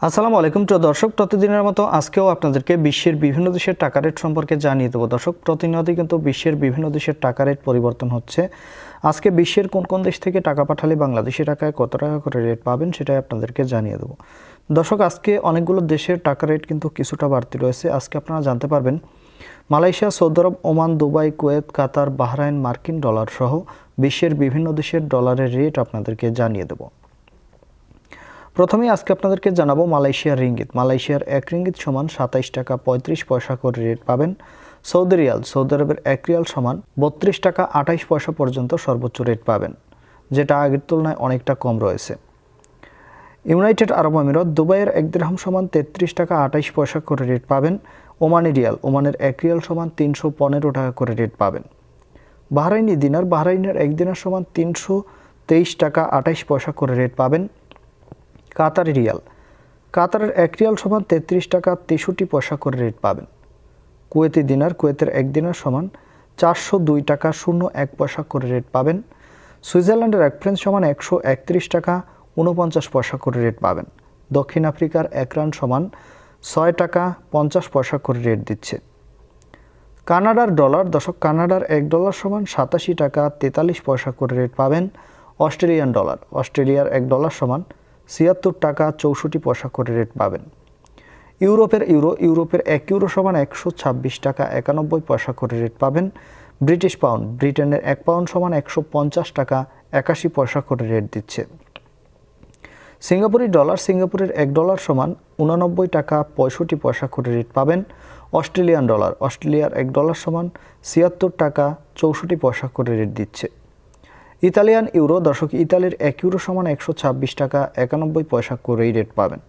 আসসালামু আলাইকুম প্রিয় দর্শক, প্রতিদিনের মতো আজকেও আপনাদেরকে বিশ্বের বিভিন্ন দেশের টাকা রেট সম্পর্কে জানিয়ে দেবো। দর্শক, প্রতিনিয়তই কিন্তু বিশ্বের বিভিন্ন দেশের টাকা রেট পরিবর্তন হচ্ছে। আজকে বিশ্বের কোন কোন দেশ থেকে টাকা পাঠালে বাংলাদেশি টাকায় কত টাকা করে রেট পাবেন সেটাই আপনাদেরকে জানিয়ে দেবো। দর্শক, আজকে অনেকগুলো দেশের টাকা রেট কিন্তু কিছুটা বাড়তি রয়েছে। আজকে আপনারা জানতে পারবেন মালয়েশিয়া, সৌদি আরব, ওমান, দুবাই, কুয়েত, কাতার, বাহরাইন, মার্কিন ডলার সহ বিশ্বের বিভিন্ন দেশের ডলারের রেট আপনাদেরকে জানিয়ে দেবো। প্রথমেই আজকে আপনাদেরকে জানাবো মালয়েশিয়ার রিঙ্গিত। মালয়েশিয়ার 1 রিঙ্গিত সমান 27 টাকা 35 পয়সা করে রেট পাবেন। সৌদি রিয়াল, সৌদি আরবের 1 রিয়াল সমান 32 টাকা 28 পয়সা পর্যন্ত সর্বোচ্চ রেট পাবেন, যেটা আগের তুলনায় অনেকটা কম রয়েছে। ইউনাইটেড আরব আমিরাত, দুবাইয়ের 1 দিরহাম সমান 33 টাকা 28 পয়সা করে রেট পাবেন। ওমানি রিয়াল, ওমানের 1 রিয়াল সমান 315 টাকা করে রেট পাবেন। বাহরাইনি দিনার, বাহরাইনের 1 দিনার সমান 323 টাকা 28 পয়সা করে রেট পাবেন। কাতারি রিয়াল, কাতারের 1 রিয়াল সমান 33 টাকা 63 পয়সা করে রেট পাবেন। কুয়েতি দিনার, কুয়েতের 1 দিনার সমান 402 টাকা 01 পয়সা করে রেট পাবেন। সুইজারল্যান্ডের 1 ফ্রাঙ্ক সমান 131 টাকা 49 পয়সা করে রেট পাবেন। দক্ষিণ আফ্রিকার 1 রান সমান 6 টাকা 50 পয়সা করে রেট দিচ্ছে। কানাডার ডলার, দর্শক, কানাডার 1 ডলার সমান 87 টাকা 43 পয়সা করে রেট পাবেন। অস্ট্রেলিয়ান ডলার, অস্ট্রেলিয়ার 1 ডলার সমান 76 টাকা 64 পয়সা করে রেট পাবেন। ইউরোপের ইউরো, ইউরোপের 1 ইউরো সমান 126 টাকা 91 পয়সা করে রেট পাবেন। ব্রিটিশ পাউন্ড, ব্রিটেনের 1 পাউন্ড সমান 150 টাকা 81 পয়সা করে রেট দিচ্ছে। সিঙ্গাপুরি ডলার, সিঙ্গাপুরের 1 ডলার সমান 89 টাকা 65 পয়সা করে রেট পাবেন। অস্ট্রেলিয়ান ডলার, অস্ট্রেলিয়ার 1 ডলার সমান 76 টাকা 64 পয়সা করে রেট দিচ্ছে। ইতালিয়ান ইউরো, দর্শক, ইতালির 1 ইউরো সমান 126 টাকা 91 পয়সা করেই রেট পাবেন।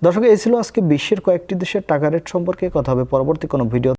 দর্শক, এই ছিল আজকে বিশ্বের কয়েকটি দেশের টাকা রেট সম্পর্কে। কথা হবে পরবর্তী কোনো ভিডিও।